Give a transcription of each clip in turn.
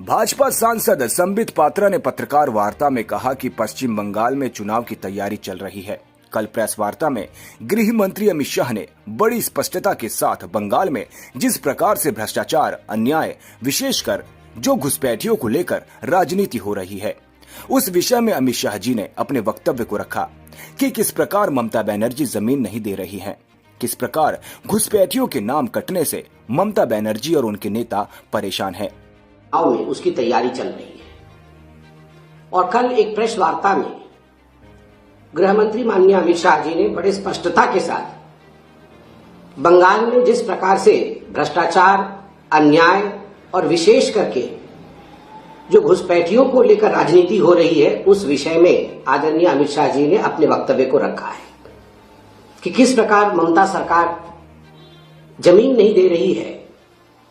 भाजपा सांसद संबित पात्रा ने पत्रकार वार्ता में कहा कि पश्चिम बंगाल में चुनाव की तैयारी चल रही है। कल प्रेस वार्ता में गृह मंत्री अमित शाह ने बड़ी स्पष्टता के साथ बंगाल में जिस प्रकार से भ्रष्टाचार, अन्याय, विशेषकर जो घुसपैठियों को लेकर राजनीति हो रही है, उस विषय में अमित शाह जी ने अपने वक्तव्य को रखा कि किस प्रकार ममता बनर्जी जमीन नहीं दे रही हैं, किस प्रकार घुसपैठियों के नाम कटने से ममता बनर्जी और उनके नेता परेशान हैं। में उसकी तैयारी चल रही है और कल एक प्रेस वार्ता में गृह मंत्री माननीय अमित शाह जी ने बड़े स्पष्टता के साथ बंगाल में जिस प्रकार से भ्रष्टाचार, अन्याय और विशेष करके जो घुसपैठियों को लेकर राजनीति हो रही है, उस विषय में आदरणीय अमित शाह जी ने अपने वक्तव्य को रखा है कि किस प्रकार ममता सरकार जमीन नहीं दे रही है,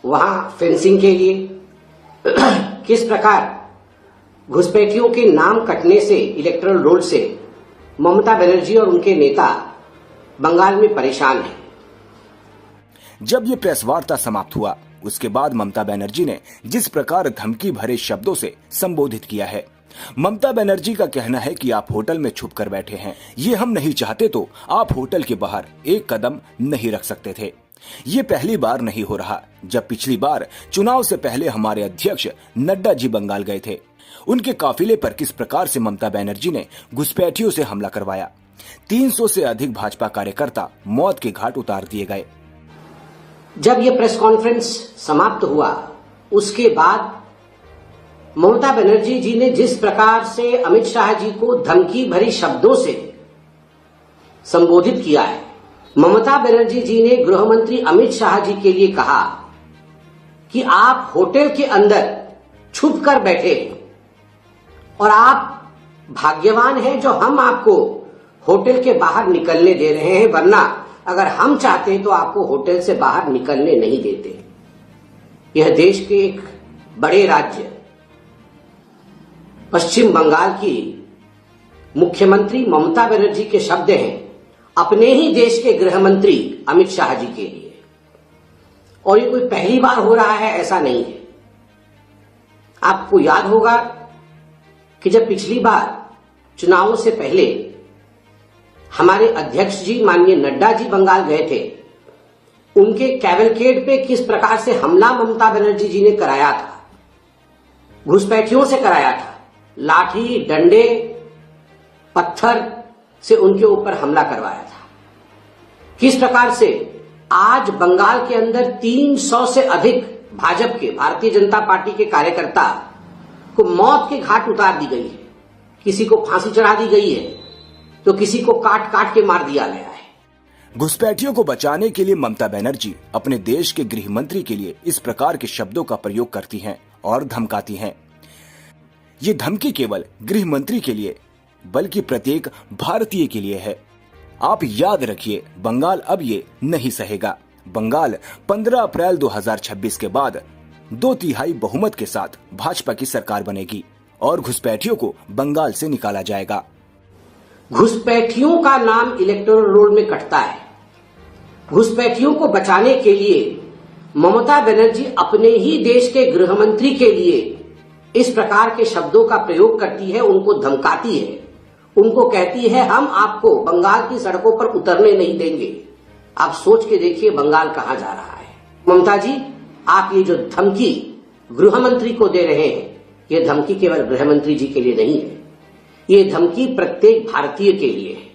वहां फेंसिंग के लिए किस प्रकार घुसपैठियों के नाम कटने से, इलेक्टोरल रोल से ममता बनर्जी और उनके नेता बंगाल में परेशान हैं। जब ये प्रेस वार्ता समाप्त हुआ, उसके बाद ममता बनर्जी ने जिस प्रकार धमकी भरे शब्दों से संबोधित किया है। ममता बनर्जी का कहना है कि आप होटल में छुप कर बैठे हैं, ये हम नहीं चाहते तो आप होटल के बाहर एक कदम नहीं रख सकते थे। ये पहली बार नहीं हो रहा। जब पिछली बार चुनाव से पहले हमारे अध्यक्ष नड्डा जी बंगाल गए थे, उनके काफिले पर किस प्रकार से ममता बनर्जी ने घुसपैठियों से हमला करवाया। 300 से अधिक भाजपा कार्यकर्ता मौत के घाट उतार दिए गए। जब ये प्रेस कॉन्फ्रेंस समाप्त हुआ, उसके बाद ममता बनर्जी जी ने जिस प्रकार से अमित शाह जी को धमकी भरी शब्दों से संबोधित किया है, ममता बनर्जी जी ने गृह मंत्री अमित शाह जी के लिए कहा कि आप होटल के अंदर छुप कर बैठे हैं और आप भाग्यवान हैं जो हम आपको होटल के बाहर निकलने दे रहे हैं, वरना अगर हम चाहते तो आपको होटल से बाहर निकलने नहीं देते। यह देश के एक बड़े राज्य पश्चिम बंगाल की मुख्यमंत्री ममता बनर्जी के शब्द हैं अपने ही देश के गृह मंत्री अमित शाह जी के लिए, और ये कोई पहली बार हो रहा है ऐसा नहीं है। आपको याद होगा कि जब पिछली बार चुनावों से पहले हमारे अध्यक्ष जी माननीय नड्डा जी बंगाल गए थे, उनके कैवलकेड पे किस प्रकार से हमला ममता बनर्जी जी ने कराया था, घुसपैठियों से कराया था, लाठी, डंडे, पत्थर से उनके ऊपर हमला करवाया था। किस प्रकार से आज बंगाल के अंदर 300 से अधिक भाजपा के, भारतीय जनता पार्टी के कार्यकर्ता को मौत के घाट उतार दी गई है। किसी को फांसी चढ़ा दी गई है तो किसी को काट काट के मार दिया गया है। घुसपैठियों को बचाने के लिए ममता बनर्जी अपने देश के गृह मंत्री के लिए इस प्रकार के शब्दों का प्रयोग करती हैं और धमकाती हैं। ये धमकी केवल गृह मंत्री के लिए बल्कि प्रत्येक भारतीय के लिए है। आप याद रखिए, बंगाल अब ये नहीं सहेगा। बंगाल 15 अप्रैल 2026 के बाद 2/3 बहुमत के साथ भाजपा की सरकार बनेगी और घुसपैठियों को बंगाल से निकाला जाएगा। घुसपैठियों का नाम इलेक्टोरल रोल में कटता है। घुसपैठियों को बचाने के लिए ममता बनर्जी अपने ही देश के गृह मंत्री के लिए इस प्रकार के शब्दों का प्रयोग करती है, उनको धमकाती है, उनको कहती है हम आपको बंगाल की सड़कों पर उतरने नहीं देंगे। आप सोच के देखिए बंगाल कहां जा रहा है। ममता जी, आप ये जो धमकी गृह मंत्री को दे रहे हैं, ये धमकी केवल गृह मंत्री जी के लिए नहीं है, ये धमकी प्रत्येक भारतीय के लिए है।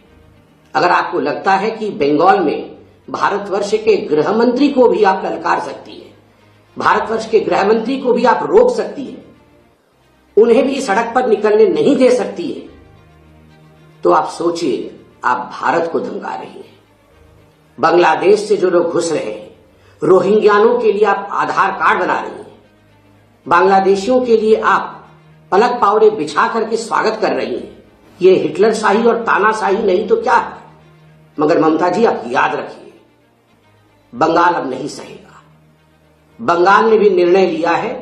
अगर आपको लगता है कि बंगाल में भारतवर्ष के गृह मंत्री को भी आप ललकार सकती है, भारतवर्ष के गृह मंत्री को भी आप रोक सकती है, उन्हें भी सड़क पर निकलने नहीं दे सकती है, तो आप सोचिए आप भारत को धमका रही हैं। बांग्लादेश से जो लोग घुस रहे हैं, रोहिंग्यानों के लिए आप आधार कार्ड बना रही हैं, बांग्लादेशियों के लिए आप पलक पावड़े बिछा करके स्वागत कर रही हैं। ये हिटलर शाही और तानाशाही नहीं तो क्या है। मगर ममता जी, आप याद रखिए, बंगाल अब नहीं सहेगा। बंगाल ने भी निर्णय लिया है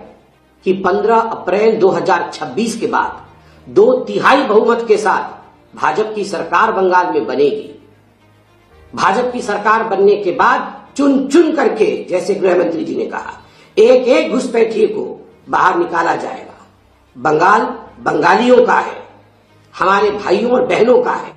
कि 15 अप्रैल 2026 के बाद 2/3 बहुमत के साथ भाजपा की सरकार बंगाल में बनेगी। भाजपा की सरकार बनने के बाद चुन चुन करके, जैसे गृह मंत्री जी ने कहा, एक एक घुसपैठिए को बाहर निकाला जाएगा। बंगाल बंगालियों का है, हमारे भाइयों और बहनों का है।